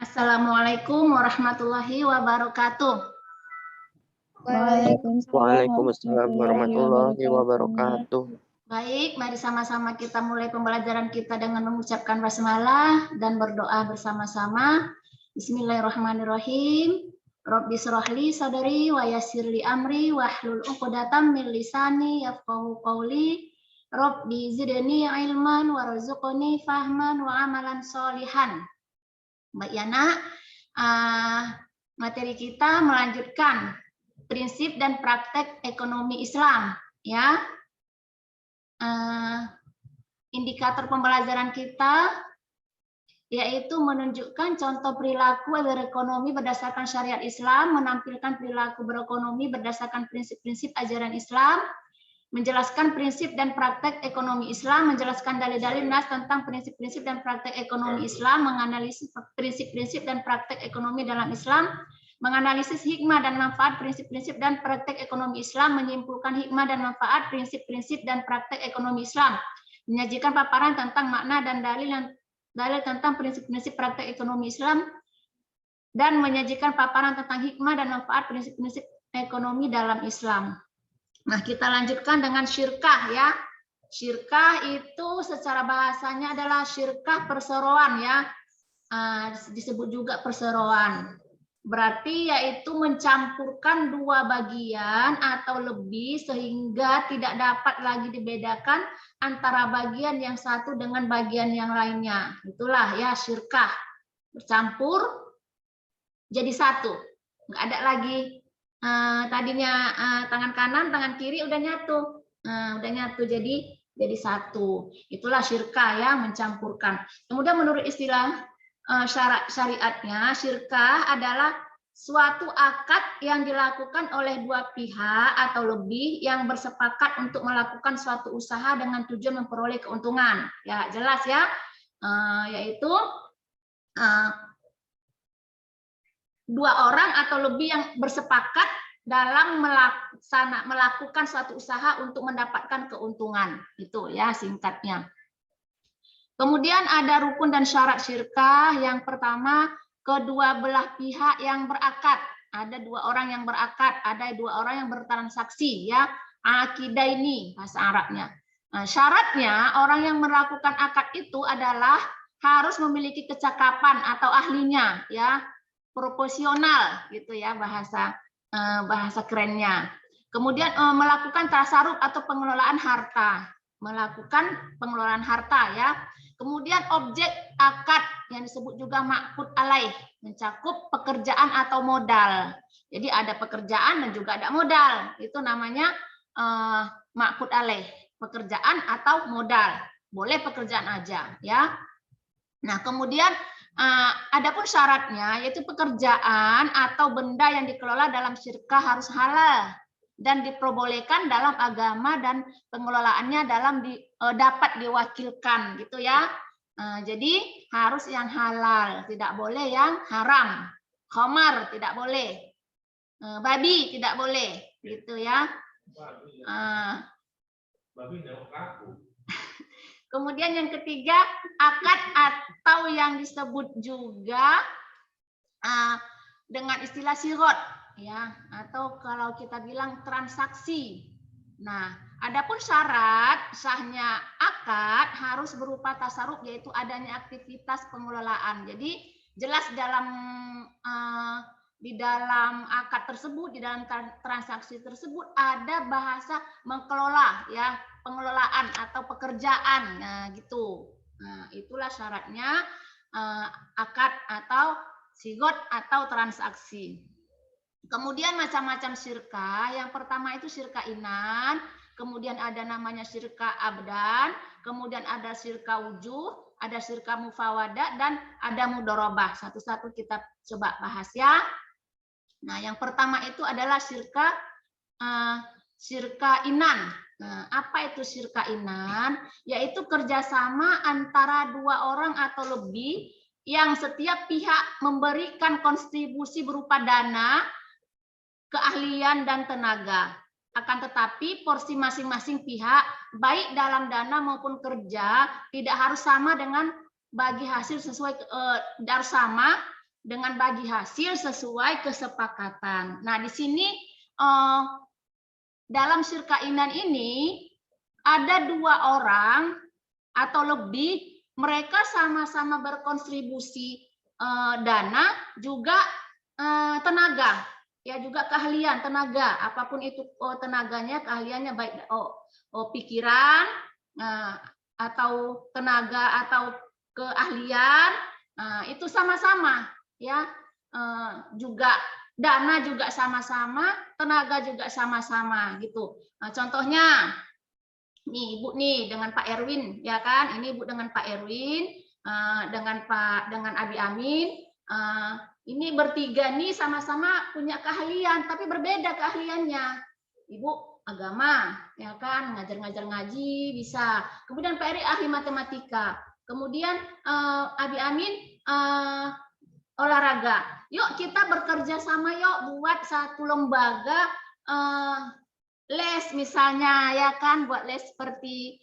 Assalamualaikum warahmatullahi wabarakatuh. Waalaikumsalam warahmatullahi wabarakatuh. Baik, mari sama-sama kita mulai pembelajaran kita dengan mengucapkan basmalah dan berdoa bersama-sama. Bismillahirrahmanirrahim. Rabbi shrahli sadri wa yassirli amri wahlul 'uqdatam min lisani yafqahu qawli. Rabbi zidni ilman warzuqni fahman wa amalan sholihan. Mbak Yana, materi kita melanjutkan prinsip dan praktek ekonomi Islam, ya. Indikator pembelajaran kita yaitu menunjukkan contoh perilaku berekonomi berdasarkan syariat Islam, menampilkan perilaku berekonomi berdasarkan prinsip-prinsip ajaran Islam, menjelaskan prinsip dan praktek ekonomi Islam, menjelaskan dalil-dalil nas tentang prinsip-prinsip dan praktek ekonomi Islam, menganalisis prinsip-prinsip dan praktek ekonomi dalam Islam, menganalisis hikmah dan manfaat prinsip-prinsip dan praktek ekonomi Islam, menyimpulkan hikmah dan manfaat prinsip-prinsip dan praktek ekonomi Islam, menyajikan paparan tentang makna dan dalil tentang prinsip-prinsip praktek ekonomi Islam, dan menyajikan paparan tentang hikmah dan manfaat prinsip-prinsip ekonomi dalam Islam. Nah, kita lanjutkan dengan syirkah, ya. Syirkah itu secara bahasanya adalah syirkah perseroan, ya. Disebut juga perseroan. Berarti yaitu mencampurkan dua bagian atau lebih sehingga tidak dapat lagi dibedakan antara bagian yang satu dengan bagian yang lainnya. Itulah ya syirkah. Bercampur jadi satu. Nggak ada lagi tadinya tangan kanan, tangan kiri udah nyatu jadi satu. Itulah syirkah, ya, mencampurkan. Kemudian menurut istilah syariatnya, syirkah adalah suatu akad yang dilakukan oleh dua pihak atau lebih yang bersepakat untuk melakukan suatu usaha dengan tujuan memperoleh keuntungan. Ya, jelas ya, yaitu dua orang atau lebih yang bersepakat dalam melakukan suatu usaha untuk mendapatkan keuntungan. Itu ya singkatnya. Kemudian ada rukun dan syarat syirkah. Yang pertama, kedua belah pihak yang berakad. Ada dua orang yang berakad, ada dua orang yang bertransaksi, ya. Akidah ini bahasa Arabnya. Nah, syaratnya orang yang melakukan akad itu adalah harus memiliki kecakapan atau ahlinya, ya. Proporsional gitu ya bahasa kerennya. Kemudian melakukan tasarruf atau pengelolaan harta, ya. Kemudian objek akad yang disebut juga ma'qud alaih, mencakup pekerjaan atau modal. Jadi ada pekerjaan dan juga ada modal. Itu namanya ma'qud alaih, pekerjaan atau modal. Boleh pekerjaan aja, ya. Nah, kemudian adapun syaratnya yaitu pekerjaan atau benda yang dikelola dalam syirkah harus halal dan diperbolehkan dalam agama dan pengelolaannya dapat diwakilkan gitu ya. Jadi harus yang halal, tidak boleh yang haram. Khamar tidak boleh. Babi tidak boleh gitu ya. Kemudian yang ketiga, akad atau yang disebut juga dengan istilah sirot, ya, atau kalau kita bilang transaksi. Nah, adapun syarat sahnya akad harus berupa tasarruf, yaitu adanya aktivitas pengelolaan. Jadi jelas di dalam akad tersebut, di dalam transaksi tersebut ada bahasa mengelola, ya, pengelolaan atau pekerjaan, nah gitu. Nah, itulah syaratnya akad atau sigot atau transaksi. Kemudian macam-macam syirkah. Yang pertama itu syirkah inan, kemudian ada namanya syirkah abdan, kemudian ada syirkah wujuh, ada syirkah mufawadah, dan ada mudharabah. Satu-satu kita coba bahas ya. Nah, yang pertama itu adalah syirkah inan. Nah, apa itu syirkah inan? Yaitu kerjasama antara dua orang atau lebih yang setiap pihak memberikan kontribusi berupa dana, keahlian, dan tenaga. Akan tetapi porsi masing-masing pihak, baik dalam dana maupun kerja, tidak harus sama dengan bagi hasil sesuai harus sama, dengan bagi hasil sesuai kesepakatan. Nah, di sini dalam syirka-inan ini ada 2 orang atau lebih, mereka sama-sama berkontribusi dana juga tenaga, ya, juga keahlian, tenaga, apapun itu tenaganya, keahliannya, baik pikiran atau tenaga atau keahlian, itu sama-sama, ya, juga dana juga sama-sama, tenaga juga sama-sama gitu. Contohnya nih Ibu nih dengan Pak Erwin, ya kan, ini Ibu dengan Pak Erwin, dengan Abi Amin, ini bertiga nih sama-sama punya keahlian tapi berbeda keahliannya. Ibu agama, ya kan, ngajar-ngajar ngaji bisa, kemudian Pak Eri ahli matematika, kemudian Abi Amin olahraga. Yuk kita bekerja sama, yuk buat satu lembaga les misalnya, ya kan, buat les seperti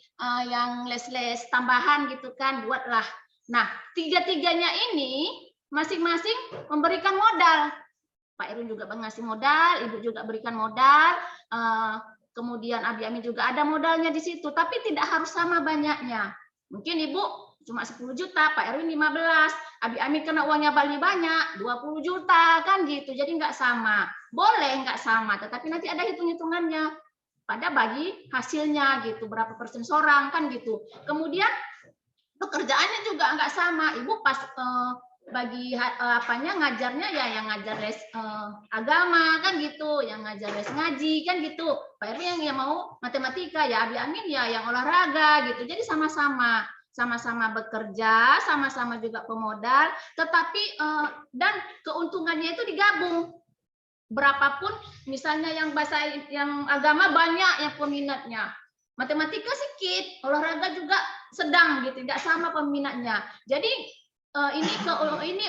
yang les-les tambahan gitu kan, buatlah. Nah, tiga-tiganya ini masing-masing memberikan modal. Pak Erwin juga ngasih modal, Ibu juga berikan modal, kemudian Abi Amin juga ada modalnya di situ, tapi tidak harus sama banyaknya. Mungkin Ibu cuma 10 juta, Pak Erwin 15, Abi Amin kena uangnya paling banyak, 20 juta, kan gitu. Jadi nggak sama. Boleh nggak sama, tetapi nanti ada hitung-hitungannya pada bagi hasilnya gitu, berapa persen seorang, kan gitu. Kemudian pekerjaannya juga nggak sama. Ibu pas bagi apanya ngajarnya, ya yang ngajar les agama kan gitu, yang ngajar les ngaji kan gitu. Pak Erwin yang mau matematika, ya Abi Amin ya yang olahraga gitu. Jadi sama-sama bekerja, sama-sama juga pemodal, tetapi dan keuntungannya itu digabung. Berapapun misalnya yang bahasa yang agama banyak yang peminatnya, matematika sedikit, olahraga juga sedang gitu, tidak sama peminatnya. Jadi ini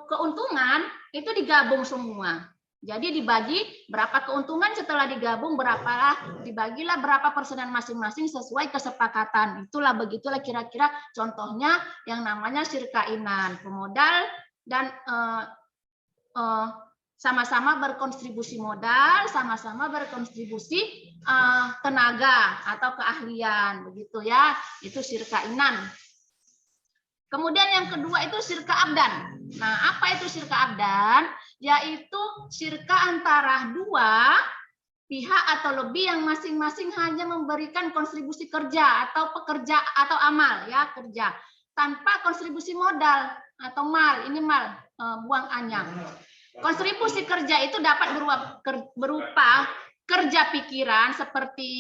keuntungan itu digabung semua. Jadi dibagi berapa keuntungan, setelah digabung dibagilah berapa persenan masing-masing sesuai kesepakatan. Begitulah kira-kira contohnya yang namanya syirka-inan, pemodal dan sama-sama berkontribusi modal, sama-sama berkontribusi tenaga atau keahlian, begitu ya. Itu syirka-inan. Kemudian yang kedua itu syirka abdan. Nah, apa itu syirka abdan? Yaitu syirka antara 2 pihak atau lebih yang masing-masing hanya memberikan kontribusi kerja atau pekerja atau amal, ya, kerja tanpa kontribusi modal atau mal. Ini mal, buang anyam. Kontribusi kerja itu dapat berupa kerja pikiran seperti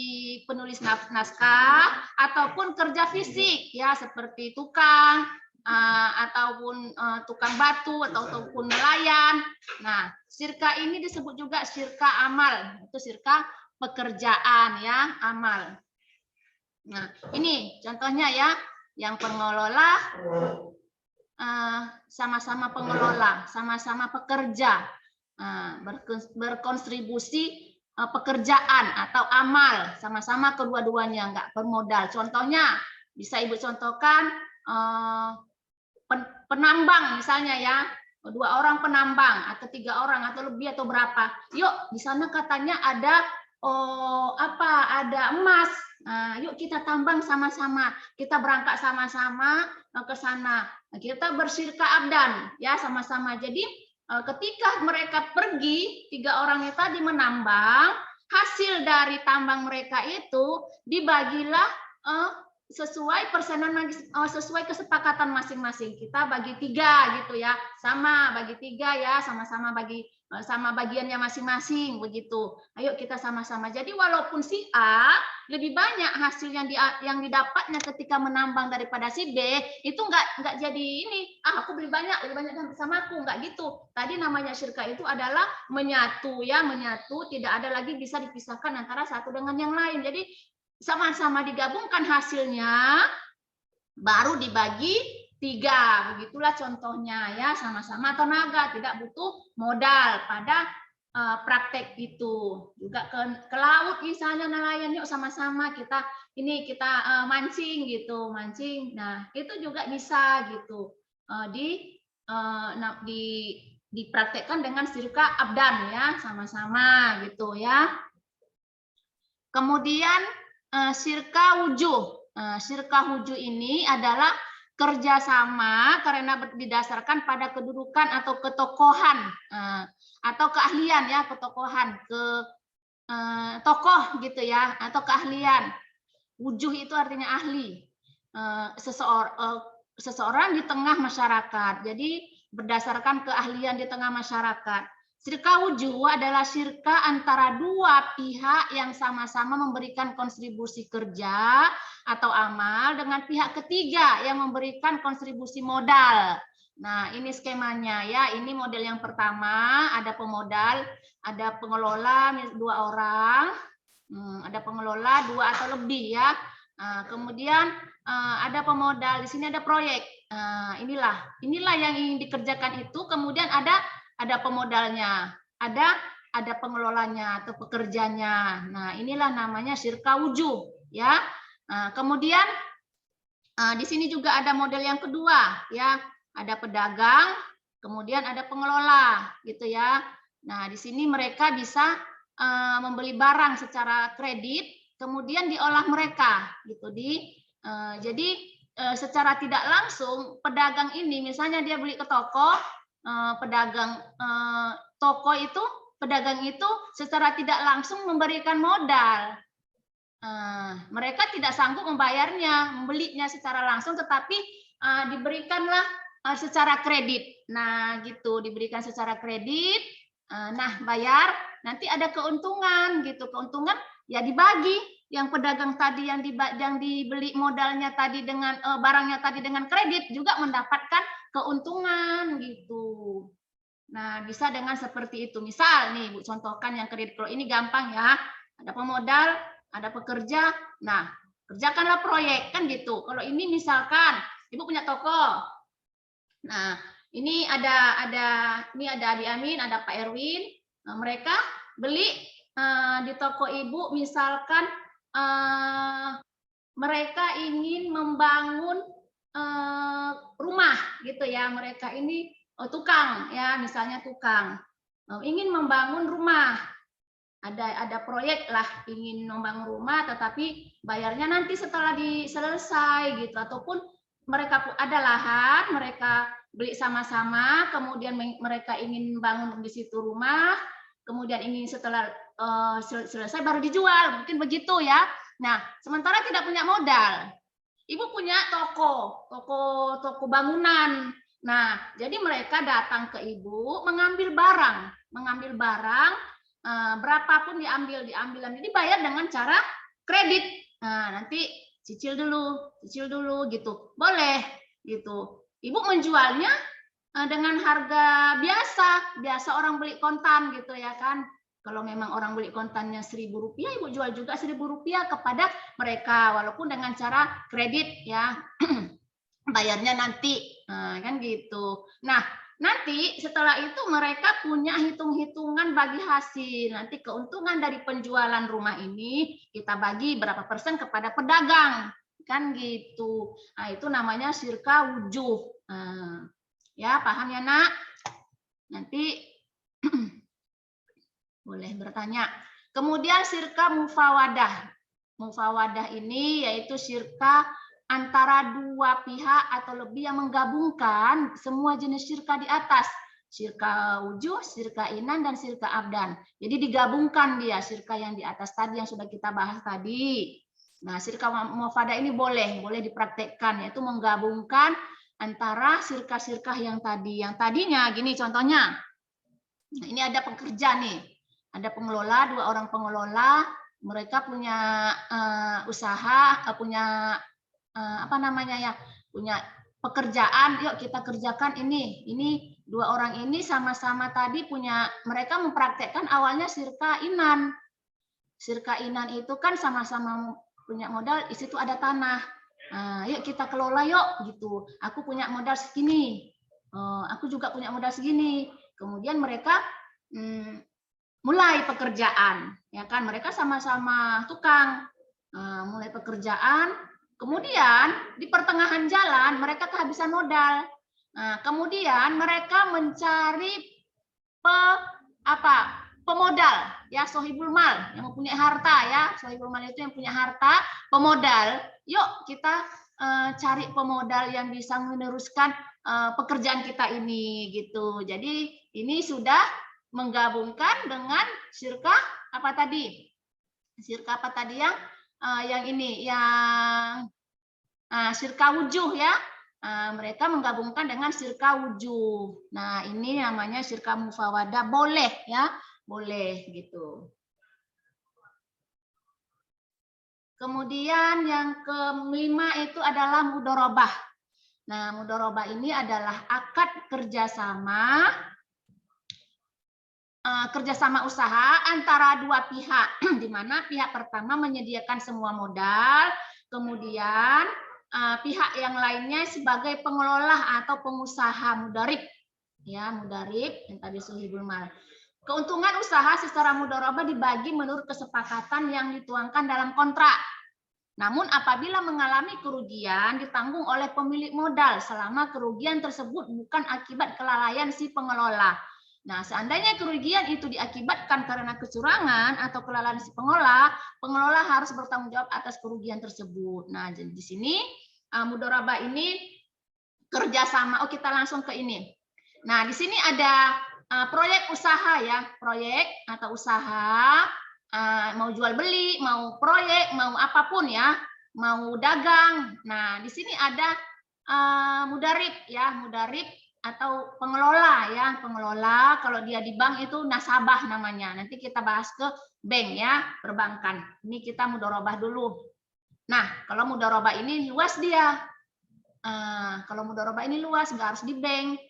penulis naskah ataupun kerja fisik, ya, seperti tukang ataupun tukang batu ataupun nelayan. Nah, syirka ini disebut juga syirka amal, itu syirka pekerjaan, ya, amal. Nah, ini contohnya, ya, yang pengelola sama-sama pengelola, sama-sama pekerja, berkontribusi pekerjaan atau amal, sama-sama kedua-duanya, nggak bermodal. Contohnya bisa Ibu contohkan penambang misalnya, ya, 2 orang penambang atau 3 orang atau lebih atau berapa. Yuk di sana katanya ada ada emas. Yuk kita tambang sama-sama, kita berangkat sama-sama ke sana. Kita bersyirka abdan, ya, sama-sama. Jadi ketika mereka pergi, 3 orang itu tadi menambang, hasil dari tambang mereka itu dibagilah sesuai persenan, sesuai kesepakatan masing-masing. Kita bagi 3 gitu, ya, sama bagi 3, ya, sama-sama bagi sama bagiannya masing-masing begitu. Ayo kita sama-sama. Jadi walaupun si A lebih banyak hasil yang didapatnya ketika menambang daripada si B, itu nggak jadi ini. Aku lebih banyak sama aku, nggak gitu. Tadi namanya syirka itu adalah menyatu, ya, menyatu. Tidak ada lagi bisa dipisahkan antara satu dengan yang lain. Jadi sama-sama digabungkan hasilnya, baru dibagi 3. Begitulah contohnya, ya, sama-sama tenaga, tidak butuh modal pada praktek itu. Juga ke laut misalnya nelayan, yuk sama-sama kita mancing gitu, mancing. Nah, itu juga bisa gitu dipraktekkan dengan Syirka Abdan ya, sama-sama gitu ya. Kemudian Syirka Wujuh. Syirka Wujuh ini adalah kerjasama karena didasarkan pada kedudukan atau ketokohan atau keahlian ya, ketokohan, tokoh gitu ya, atau keahlian. Wujuh itu artinya ahli. Seseorang di tengah masyarakat. Jadi berdasarkan keahlian di tengah masyarakat. Syirka wujuh adalah syirka antara dua pihak yang sama-sama memberikan kontribusi kerja atau amal dengan pihak ketiga yang memberikan kontribusi modal. Nah, ini skemanya ya. Ini model yang pertama, ada pemodal, ada pengelola 2 orang, ada pengelola 2 atau lebih ya. Kemudian ada pemodal, di sini ada proyek. Inilah yang ingin dikerjakan itu. Kemudian ada pemodalnya, ada pengelolanya atau pekerjanya. Nah, inilah namanya syirka wujuh ya. Kemudian di sini juga ada model yang kedua ya. Ada pedagang, kemudian ada pengelola gitu ya. Nah, di sini mereka bisa membeli barang secara kredit, kemudian diolah mereka gitu. Jadi secara tidak langsung pedagang ini misalnya dia beli ke toko, pedagang pedagang itu secara tidak langsung memberikan modal. Mereka tidak sanggup membayarnya, membelinya secara langsung, tetapi diberikanlah secara kredit. Nah, gitu, diberikan secara kredit. Nah, bayar, nanti ada keuntungan gitu. Keuntungan ya dibagi. Yang pedagang tadi yang dibeli modalnya tadi dengan barangnya tadi dengan kredit juga mendapatkan keuntungan gitu. Nah, bisa dengan seperti itu. Misal nih, Bu contohkan yang kredit. Kalau ini gampang ya. Ada pemodal, ada pekerja. Nah, kerjakanlah proyek kan gitu. Kalau ini misalkan Ibu punya toko. Nah, ini ada Adi Amin, ada Pak Erwin. Nah, mereka beli di toko Ibu misalkan mereka ingin membangun rumah gitu ya. Mereka ini tukang ya, misalnya tukang ingin membangun rumah. Ada proyek lah ingin membangun rumah, tetapi bayarnya nanti setelah selesai gitu. Ataupun mereka ada lahan, mereka beli sama-sama, kemudian mereka ingin bangun di situ rumah, kemudian ingin setelah selesai baru dijual, mungkin begitu ya. Nah, sementara tidak punya modal, Ibu punya toko bangunan. Nah, jadi mereka datang ke Ibu mengambil barang, berapapun diambil, jadi bayar dengan cara kredit. Nah, nanti cicil dulu gitu, boleh gitu. Ibu menjualnya dengan harga biasa orang beli kontan gitu ya kan. Kalau memang orang beli kontannya Rp1.000, Ibu jual juga Rp1.000 kepada mereka, walaupun dengan cara kredit ya. Bayarnya nanti, kan gitu. Nah, nanti setelah itu mereka punya hitung-hitungan bagi hasil. Nanti keuntungan dari penjualan rumah ini kita bagi berapa persen kepada pedagang, kan gitu. Nah, itu namanya syirka wujuh. Ya, paham ya, Nak? Nanti boleh bertanya. Kemudian syirka mufawadah. Mufawadah ini yaitu syirka antara dua pihak atau lebih yang menggabungkan semua jenis syirka di atas. Syirka wujuh, syirka inan, dan syirka abdan. Jadi digabungkan dia syirka yang di atas tadi yang sudah kita bahas tadi. Nah, syirka mufawadah ini boleh dipraktekkan, yaitu menggabungkan antara syirka-syirka yang tadi. Yang tadinya gini contohnya. Nah, ini ada pekerja nih. Ada pengelola, 2 orang pengelola, mereka punya usaha, punya punya pekerjaan. Yuk kita kerjakan ini. 2 orang ini sama-sama tadi mereka mempraktekkan awalnya syirka inan. Syirka inan itu kan sama-sama punya modal, di situ ada tanah. Yuk kita kelola yuk gitu. Aku punya modal segini, aku juga punya modal segini. Kemudian mereka mulai pekerjaan, ya kan? Mereka sama-sama tukang, mulai pekerjaan. Kemudian di pertengahan jalan mereka kehabisan modal. Nah, kemudian mereka mencari pemodal, ya, sohibul mal, yang mempunyai harta, ya, sohibul mal itu yang punya harta, pemodal. Yuk kita cari pemodal yang bisa meneruskan pekerjaan kita ini, gitu. Jadi ini sudah menggabungkan dengan syirkah apa tadi? Syirkah apa tadi yang ini, yang syirkah wujuh, ya. Mereka menggabungkan dengan syirkah wujuh. Nah, ini namanya syirkah mufawadah, boleh, ya, boleh gitu. Kemudian yang kelima itu adalah mudorobah. Nah, mudorobah ini adalah akad kerjasama usaha antara dua pihak, di mana pihak pertama menyediakan semua modal, kemudian pihak yang lainnya sebagai pengelola atau pengusaha mudarib, ya, mudarib yang tadi sohibul mal. Keuntungan usaha secara mudharabah dibagi menurut kesepakatan yang dituangkan dalam kontrak. Namun apabila mengalami kerugian ditanggung oleh pemilik modal selama kerugian tersebut bukan akibat kelalaian si pengelola. Nah, seandainya kerugian itu diakibatkan karena kecurangan atau kelalaian si pengelola harus bertanggung jawab atas kerugian tersebut. Nah, jadi di sini mudharabah ini kerjasama. Oh, kita langsung ke ini. Nah, di sini ada proyek usaha, ya, proyek atau usaha, mau jual beli, mau proyek, mau apapun, ya, mau dagang. Nah, di sini ada mudarib, ya, mudarib atau pengelola, ya, pengelola. Kalau dia di bank itu nasabah namanya. Nanti kita bahas ke bank, ya, perbankan. Ini kita mudharabah dulu. Nah, kalau mudharabah ini luas dia. Kalau mudharabah ini luas, nggak harus di bank.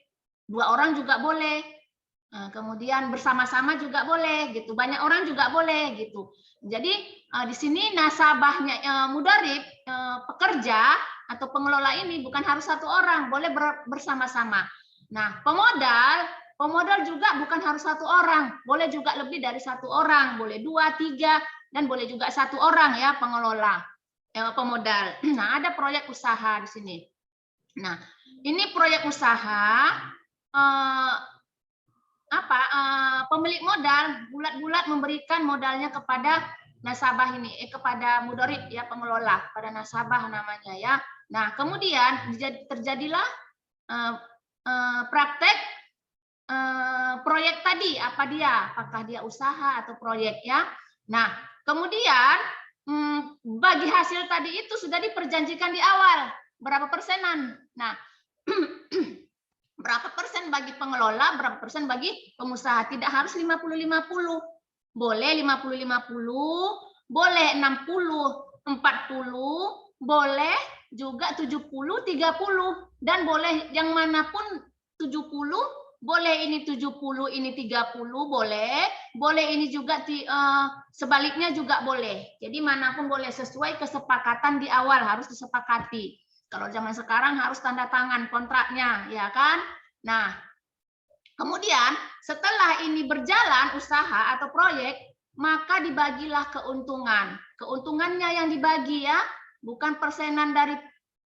2 orang juga boleh. Kemudian bersama-sama juga boleh, gitu. Banyak orang juga boleh, gitu. Jadi di sini nasabahnya mudarib, pekerja atau pengelola ini bukan harus 1 orang, boleh bersama-sama. Nah, pemodal juga bukan harus 1 orang, boleh juga lebih dari 1 orang, boleh 2, 3, dan boleh juga 1 orang, ya, pengelola, pemodal. Nah, ada proyek usaha di sini. Nah, ini proyek usaha pemilik modal bulat-bulat memberikan modalnya kepada nasabah ini, kepada mudarib, ya, pengelola, pada nasabah namanya, ya. Nah, kemudian terjadilah praktek proyek tadi, apakah dia usaha atau proyek, ya. Nah, kemudian bagi hasil tadi itu sudah diperjanjikan di awal berapa persenan. Nah, berapa persen bagi pengelola, berapa persen bagi pengusaha. Tidak harus 50-50. Boleh 50-50, boleh 60-40, boleh juga 70-30. Dan boleh yang manapun 70, boleh ini 70, ini 30, boleh. Boleh ini juga sebaliknya juga boleh. Jadi manapun boleh, sesuai kesepakatan di awal, harus disepakati. Kalau zaman sekarang harus tanda tangan kontraknya, ya kan? Nah, kemudian setelah ini berjalan usaha atau proyek, maka dibagilah keuntungan. Keuntungannya yang dibagi, ya, bukan persenan dari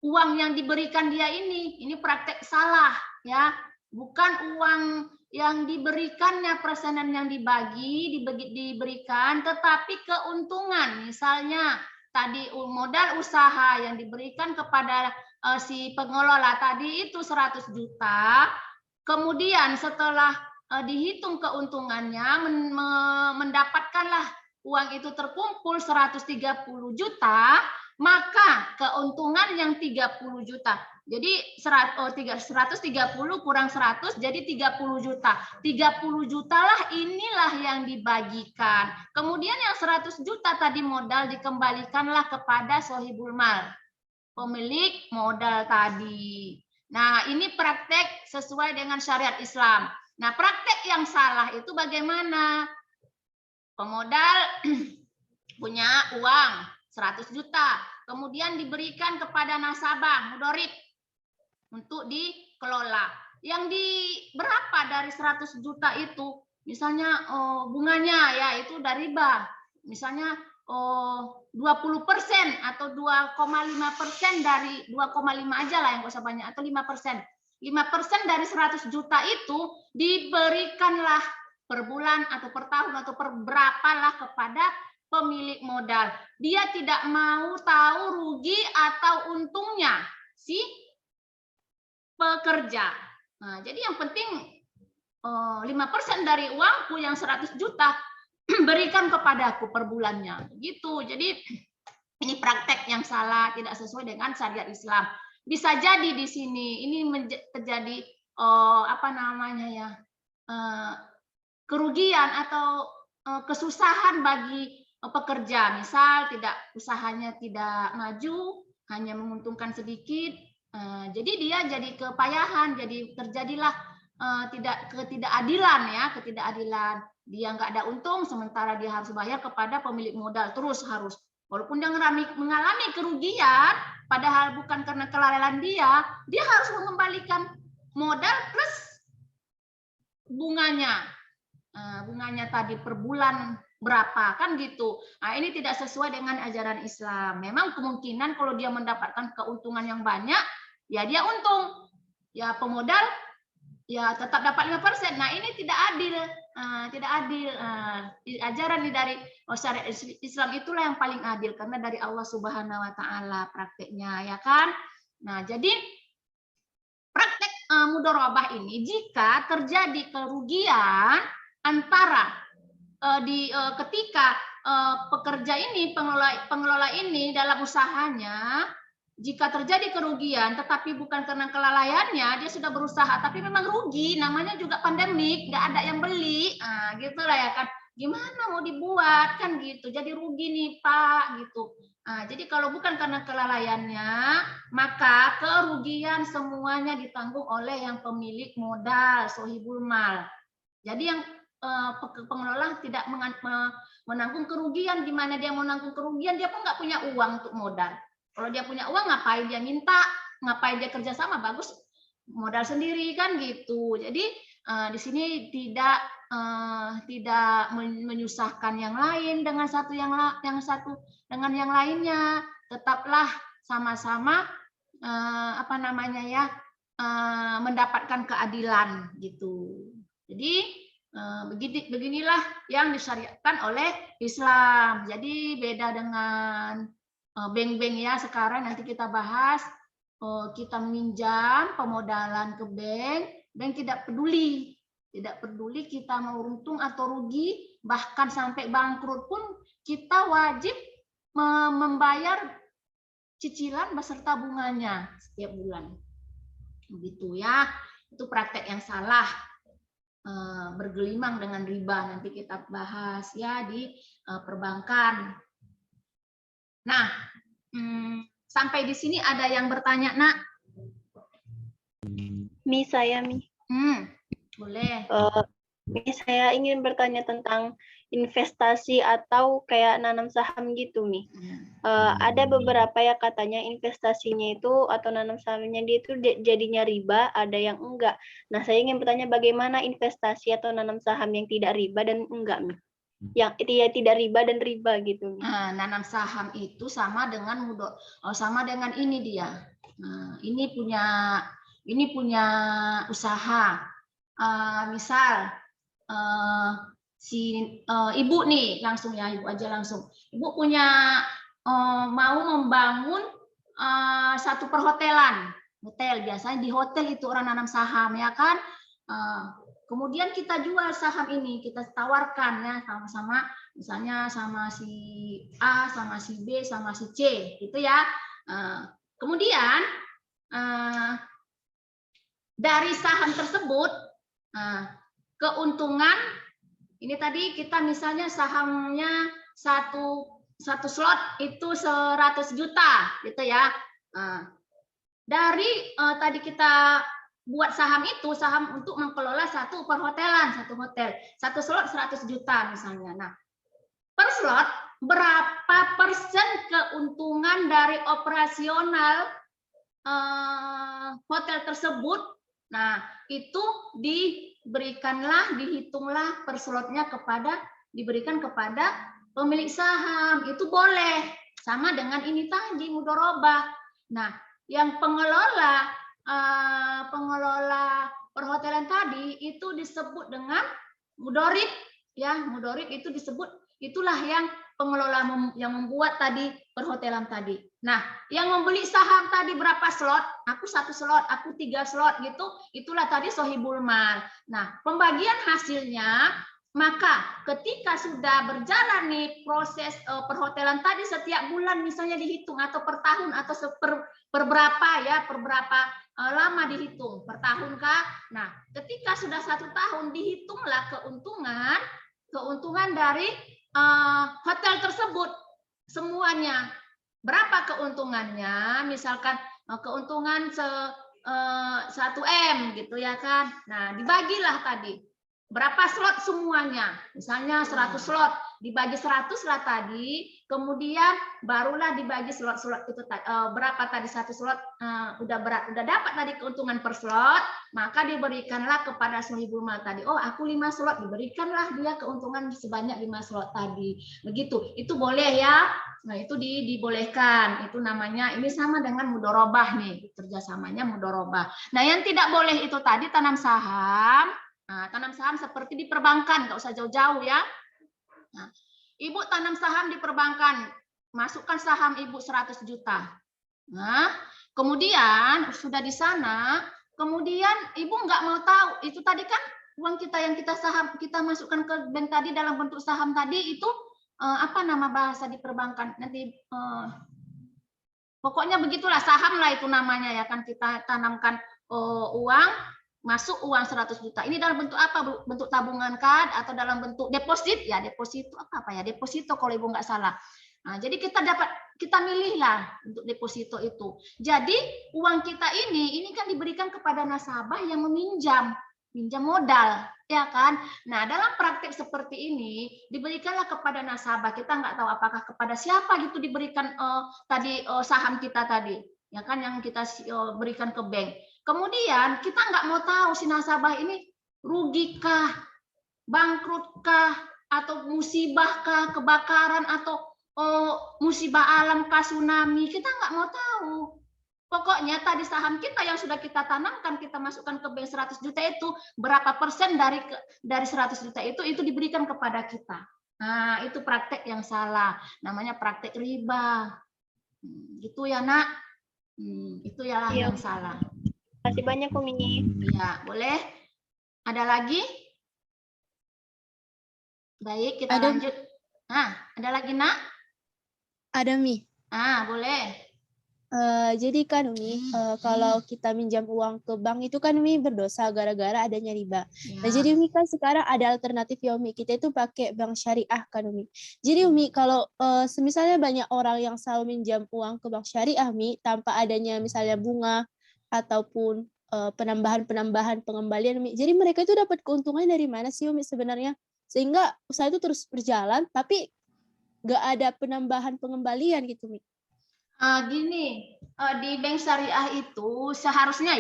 uang yang diberikan dia ini. Ini praktek salah, ya. Bukan uang yang diberikannya persenan yang diberikan, tetapi keuntungan. Misalnya tadi modal usaha yang diberikan kepada si pengelola tadi itu 100 juta, kemudian setelah dihitung keuntungannya, mendapatkanlah uang itu terkumpul 130 juta, maka keuntungan yang 30 juta. Jadi 130 kurang 100 jadi 30 juta. 30 juta lah inilah yang dibagikan. Kemudian yang 100 juta tadi modal dikembalikanlah kepada sohibul mal, pemilik modal tadi. Nah, ini praktek sesuai dengan syariat Islam. Nah, praktek yang salah itu bagaimana? Pemodal punya uang 100 juta, kemudian diberikan kepada nasabah, mudarib, untuk dikelola. Yang di berapa dari 100 juta itu? Misalnya bunganya, ya, itu dari riba. Misalnya 20% atau 2,5% dari 2,5 aja lah, yang nggak usah banyak, atau 5%. 5% dari 100 juta itu diberikanlah per bulan atau per tahun atau per berapalah kepada pemilik modal. Dia tidak mau tahu rugi atau untungnya si pekerja. Nah, jadi yang penting 5% dari uangku yang 100 juta berikan kepadaku per bulannya. Gitu. Jadi ini praktek yang salah, tidak sesuai dengan syariat Islam. Bisa jadi di sini ini terjadi kerugian atau kesusahan bagi pekerja. Misal usahanya tidak maju, hanya menguntungkan sedikit. Jadi dia jadi kepayahan, jadi terjadilah ketidakadilan ya, ketidakadilan. Dia nggak ada untung, sementara dia harus bayar kepada pemilik modal terus harus. Walaupun dia mengalami kerugian, padahal bukan karena kelalaian dia harus mengembalikan modal plus bunganya. Bunganya tadi per bulan berapa kan gitu. Nah, ini tidak sesuai dengan ajaran Islam. Memang kemungkinan kalau dia mendapatkan keuntungan yang banyak, ya dia untung. Ya pemodal ya tetap dapat 5%. Nah, ini tidak adil. Tidak adil. Ajaran dari syariat Islam itulah yang paling adil karena dari Allah Subhanahu wa taala prakteknya ya kan. Nah, jadi praktek mudharabah ini jika terjadi kerugian antara ketika pekerja ini pengelola ini dalam usahanya, jika terjadi kerugian tetapi bukan karena kelalaiannya, dia sudah berusaha tapi memang rugi, namanya juga pandemik, nggak ada yang beli, gitulah ya kan. Gimana mau dibuat kan gitu, jadi rugi nih Pak gitu. Jadi kalau bukan karena kelalaiannya, maka kerugian semuanya ditanggung oleh yang pemilik modal, sohibul mal. Jadi yang pengelola tidak menanggung kerugian. Gimana dia mau menanggung kerugian? Dia pun nggak punya uang untuk modal. Kalau dia punya uang, ngapain dia minta? Ngapain dia kerjasama? Bagus modal sendiri kan gitu. Jadi di sini tidak menyusahkan yang lain dengan yang satu dengan yang lainnya. Tetaplah sama-sama mendapatkan keadilan gitu. Jadi beginilah yang disyariatkan oleh Islam. Jadi beda dengan bank-bank ya sekarang nanti kita bahas. Kita meminjam pemodalan ke bank tidak peduli. Tidak peduli kita mau untung atau rugi, bahkan sampai bangkrut pun kita wajib membayar cicilan beserta bunganya setiap bulan. Begitu ya. Itu praktek yang salah. Bergelimang dengan riba, nanti kita bahas ya di perbankan. Nah, sampai di sini ada yang bertanya, Nak? Saya boleh. Saya ingin bertanya tentang investasi atau kayak nanam saham gitu, Mi. Ada beberapa ya katanya investasinya itu atau nanam sahamnya dia itu jadinya riba, ada yang enggak. Nah, saya ingin bertanya bagaimana investasi atau nanam saham yang tidak riba dan enggak, Mi? Yang tidak riba dan riba gitu, Mi. Nanam saham itu sama dengan ini dia. Ini punya usaha. Misal ibu nih langsung ya, ibu aja langsung. Ibu punya mau membangun satu perhotelan, hotel. Biasanya di hotel itu orang nanam saham ya kan. Kemudian kita jual saham ini, kita tawarkan ya sama-sama, misalnya sama si A, sama si B, sama si C, gitu ya. Kemudian dari saham tersebut keuntungan ini tadi kita misalnya sahamnya satu slot itu 100 juta gitu ya. Dari tadi kita buat saham itu saham untuk mengelola satu perhotelan, satu hotel, satu slot 100 juta misalnya. Nah, per slot berapa persen keuntungan dari operasional hotel tersebut? Nah, itu dihitunglah per slotnya diberikan kepada pemilik saham. Itu boleh. Sama dengan ini tadi mudharabah. Nah, yang pengelola pengelola perhotelan tadi itu disebut dengan mudorib, ya mudorib itu disebut, itulah yang pengelola yang membuat tadi perhotelan tadi. Nah, yang membeli saham tadi berapa slot? Aku 1 slot, aku 3 slot gitu. Itulah tadi sohibul mal. Nah, pembagian hasilnya, maka ketika sudah berjalan nih proses perhotelan tadi setiap bulan misalnya dihitung atau per tahun atau per berapa ya, per berapa lama dihitung, per tahun kah? Nah, ketika sudah 1 tahun dihitunglah keuntungan dari hotel tersebut semuanya. Berapa keuntungannya? Misalkan keuntungan 1 M gitu ya kan. Nah, dibagilah tadi. Berapa slot semuanya? Misalnya 100 slot, dibagi 100 lah tadi, kemudian barulah dibagi slot-slot itu berapa tadi 1 slot udah dapat tadi keuntungan per slot, maka diberikanlah kepada sohibul mal tadi. Oh, aku 5 slot, diberikanlah dia keuntungan sebanyak 5 slot tadi. Begitu. Itu boleh ya. Nah, itu dibolehkan. Itu namanya, ini sama dengan mudorobah nih, kerjasamanya mudorobah. Nah, yang tidak boleh itu tadi tanam saham. Nah, tanam saham seperti di perbankan, nggak usah jauh-jauh ya. Nah, Ibu tanam saham di perbankan, masukkan saham Ibu 100 juta. Nah, kemudian sudah di sana, kemudian Ibu nggak mau tahu, itu tadi kan uang kita yang kita masukkan ke bank tadi dalam bentuk saham tadi itu apa nama bahasa di perbankan? Nanti pokoknya begitulah, saham lah itu namanya ya kan, kita tanamkan uang. Masuk uang 100 juta. Ini dalam bentuk apa? Bentuk tabungan kan? Atau dalam bentuk deposit? Ya, deposito apa ya? Deposito kalau Ibu nggak salah. Nah, jadi kita milihlah untuk deposito itu. Jadi uang kita ini kan diberikan kepada nasabah yang minjam modal, ya kan? Nah, dalam praktik seperti ini diberikanlah kepada nasabah. Kita nggak tahu apakah kepada siapa gitu diberikan tadi saham kita tadi, ya kan, yang kita berikan ke bank. Kemudian kita nggak mau tahu si nasabah ini rugikah, bangkrutkah, atau musibahkah, kebakaran, atau musibah alam kah, tsunami. Kita nggak mau tahu. Pokoknya tadi saham kita yang sudah kita tanamkan, kita masukkan ke bank 100 juta itu, berapa persen dari 100 juta itu diberikan kepada kita. Nah, itu praktek yang salah. Namanya praktek riba. Gitu ya, Nak. Itu ya yang salah. Terima kasih banyak, Umi. Ya, boleh. Ada lagi? Baik, kita lanjut. Nah, ada lagi, Nak? Ada, Mi. Boleh. Jadi kan, Umi, kalau kita minjam uang ke bank itu kan, Umi, berdosa gara-gara adanya riba. Ya. Nah, jadi Umi kan sekarang ada alternatif ya, Umi. Kita itu pakai bank syariah kan, Umi. Jadi Umi, kalau semisalnya banyak orang yang selalu minjam uang ke bank syariah, Umi, tanpa adanya misalnya bunga ataupun penambahan pengembalian, Umi. Jadi mereka itu dapat keuntungan dari mana sih, Umi, sebenarnya? Sehingga usaha itu terus berjalan, tapi nggak ada penambahan pengembalian gitu, Mi. Gini, di bank syariah itu seharusnya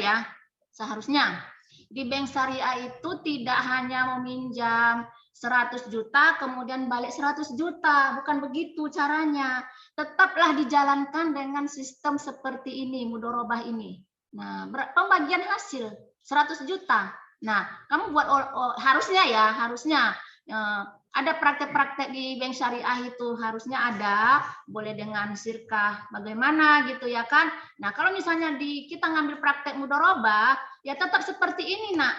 di bank syariah itu tidak hanya meminjam 100 juta kemudian balik 100 juta, bukan begitu caranya. Tetaplah dijalankan dengan sistem seperti ini, mudorobah ini. Nah, pembagian hasil 100 juta. Nah, kamu buat harusnya ada praktek-praktek di bank syariah itu harusnya ada, boleh dengan sirkah bagaimana gitu ya kan. Nah, kalau misalnya kita ngambil praktek mudorobah, ya tetap seperti ini, Nak.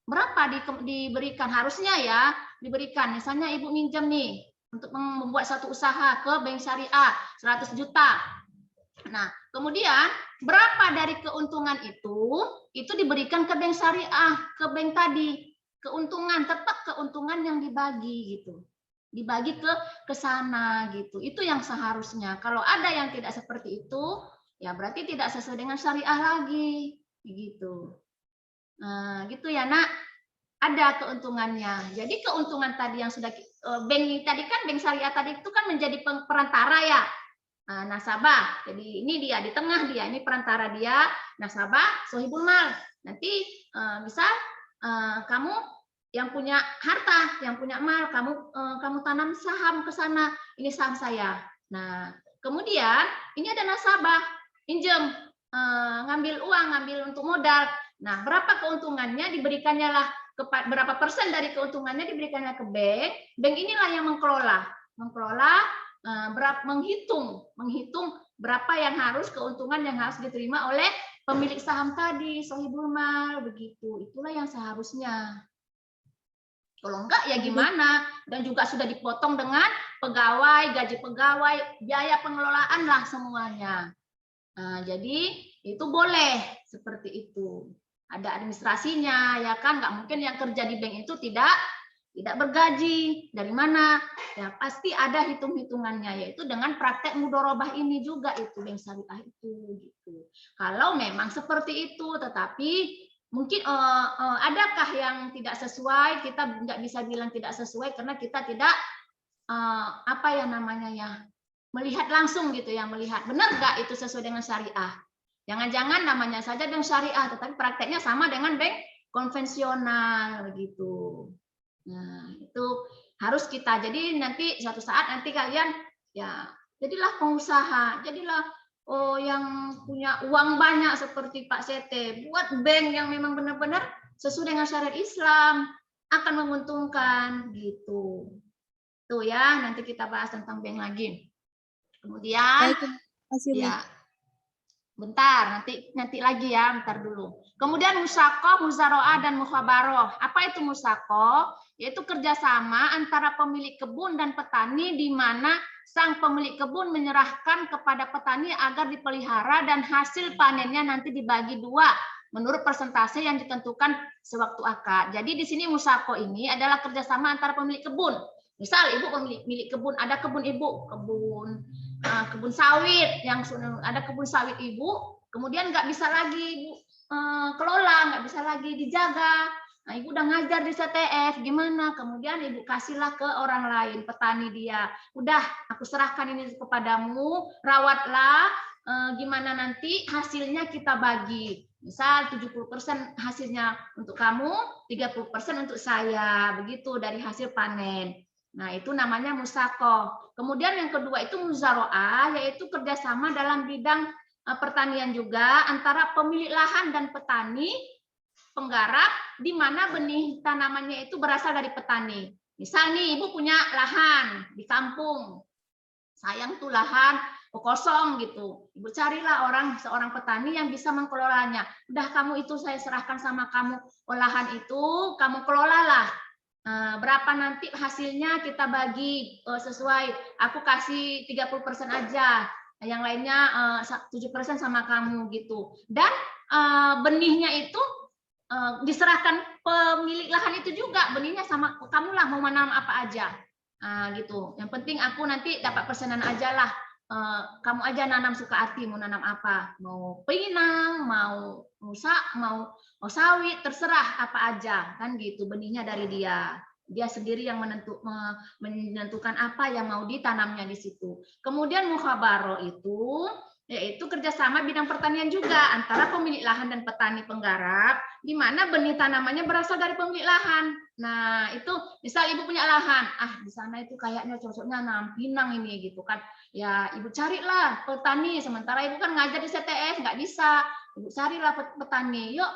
Berapa diberikan? Harusnya ya diberikan. Misalnya Ibu minjam nih untuk membuat satu usaha ke bank syariah 100 juta. Nah, kemudian berapa dari keuntungan itu diberikan ke bank syariah, ke bank tadi. Keuntungan, tetap keuntungan yang dibagi gitu. Dibagi ke sana gitu. Itu yang seharusnya. Kalau ada yang tidak seperti itu, ya berarti tidak sesuai dengan syariah lagi gitu. Nah, gitu ya, Nak. Ada keuntungannya. Jadi keuntungan tadi yang sudah bank tadi kan, bank syariah tadi itu kan menjadi perantara ya. Nasabah. Jadi ini dia di tengah, dia ini perantara, dia nasabah sohibul mal. Nanti misal kamu yang punya harta, yang punya mal, kamu tanam saham ke sana, ini saham saya. Nah, kemudian ini ada nasabah pinjam ngambil uang, ngambil untuk modal. Nah, berapa keuntungannya diberikannya lah, berapa persen dari keuntungannya diberikannya ke bank. Bank inilah yang mengkelola menghitung berapa yang harus keuntungan yang harus diterima oleh pemilik saham tadi, sohibul mal, begitu. Itulah yang seharusnya. Kalau enggak ya gimana? Dan juga sudah dipotong dengan pegawai, gaji pegawai, biaya pengelolaan lah semuanya. Nah, jadi itu boleh seperti itu. Ada administrasinya, ya kan? Nggak mungkin yang kerja di bank itu tidak bergaji. Dari mana? Ya pasti ada hitung-hitungannya, yaitu dengan praktek mudorobah ini juga itu bank syariah itu. Gitu. Kalau memang seperti itu, tetapi mungkin adakah yang tidak sesuai? Kita nggak bisa bilang tidak sesuai karena kita tidak melihat langsung gitu ya, melihat benar nggak itu sesuai dengan syariah. Jangan-jangan namanya saja bank syariah, tetapi prakteknya sama dengan bank konvensional begitu. Nah, itu harus kita. Jadi nanti suatu saat nanti kalian ya jadilah pengusaha, jadilah yang punya uang banyak seperti Pak Sete, buat bank yang memang benar-benar sesuai dengan syariat Islam, akan menguntungkan gitu. Tuh ya, nanti kita bahas tentang bank lagi. Kemudian ya bentar, nanti lagi ya, bentar dulu. Kemudian musyakoh, muzaroah, dan mukhabaroh. Apa itu musyakoh? Yaitu kerjasama antara pemilik kebun dan petani di mana sang pemilik kebun menyerahkan kepada petani agar dipelihara dan hasil panennya nanti dibagi dua menurut persentase yang ditentukan sewaktu akad. Jadi di sini musyakoh ini adalah kerjasama antara pemilik kebun. Misal ibu pemilik kebun, ada kebun ibu, kebun sawit, yang ada kebun sawit ibu, kemudian nggak bisa lagi ibu kelola, nggak bisa lagi dijaga. Nah, ibu udah ngajar di CTF, gimana? Kemudian ibu kasihlah ke orang lain, petani dia. Udah, aku serahkan ini kepadamu, rawatlah, gimana nanti hasilnya kita bagi. Misal 70% hasilnya untuk kamu, 30% untuk saya, begitu dari hasil panen. Nah, itu namanya musyakoh. Kemudian yang kedua itu muzaroah, yaitu kerjasama dalam bidang pertanian juga antara pemilik lahan dan petani penggarap, di mana benih tanamannya itu berasal dari petani. Misal nih, ibu punya lahan di kampung, sayang tuh lahan kosong gitu. Ibu carilah seorang petani yang bisa mengelolanya. Udah kamu itu saya serahkan sama kamu, lahan itu kamu kelolalah. Berapa nanti hasilnya kita bagi sesuai, aku kasih 30% aja, yang lainnya 7% sama kamu gitu. Dan benihnya itu diserahkan pemilik lahan itu juga, benihnya sama kamu lah, mau menanam apa aja gitu. Yang penting aku nanti dapat persenan aja lah, kamu aja nanam suka hati, mau nanam apa, mau pinang, mau sawit, terserah apa aja kan gitu, benihnya dari dia sendiri yang menentukan apa yang mau ditanamnya di situ. Kemudian mukhabaro itu yaitu kerjasama bidang pertanian juga antara pemilik lahan dan petani penggarap, di mana benih tanamannya berasal dari pemilik lahan. Nah, itu misal ibu punya lahan, di sana itu kayaknya cocoknya nanam pinang ini gitu kan. Ya, ibu carilah petani, sementara ibu kan ngajar di CTF, nggak bisa. Ibu carilah petani, yuk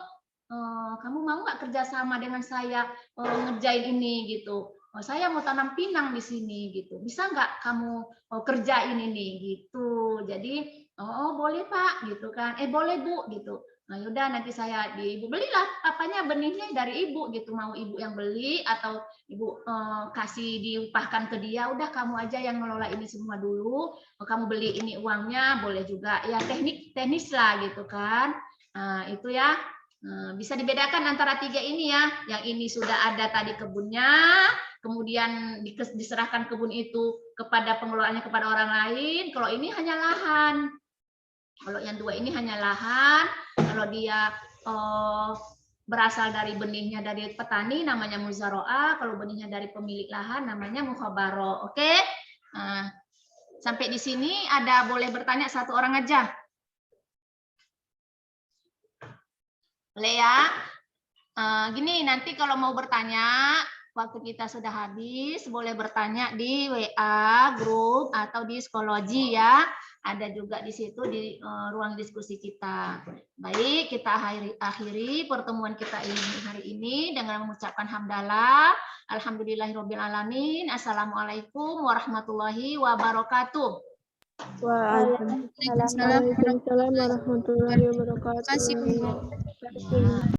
kamu mau nggak kerjasama dengan saya ngerjain ini gitu. Saya mau tanam pinang di sini gitu. Bisa nggak kamu kerjain ini gitu. Jadi boleh Pak gitu kan. Boleh Bu gitu. Nah, yaudah nanti ibu belilah apanya benihnya dari ibu gitu. Mau ibu yang beli atau ibu kasih diupahkan ke dia. Udah kamu aja yang ngelola ini semua dulu. Kamu beli ini uangnya boleh juga. Ya teknis lah gitu kan. Nah, itu ya. Bisa dibedakan antara tiga ini ya. Yang ini sudah ada tadi kebunnya, kemudian diserahkan kebun itu kepada pengelolaannya kepada orang lain. Kalau ini hanya lahan. Kalau yang dua ini hanya lahan. Kalau dia berasal dari benihnya dari petani namanya muzaroah. Kalau benihnya dari pemilik lahan namanya mukhabaro. Oke? Sampai di sini ada boleh bertanya satu orang aja. Boleh ya? Gini, nanti kalau mau bertanya, waktu kita sudah habis. Boleh bertanya di WA, grup, atau di psikologi ya. Ada juga di situ di ruang diskusi kita. Baik, kita akhiri pertemuan kita hari ini dengan mengucapkan hamdalah. Alhamdulillahirrabbilalamin. Assalamualaikum warahmatullahi wabarakatuh. Waalaikumsalam warahmatullahi wabarakatuh. Terima kasih.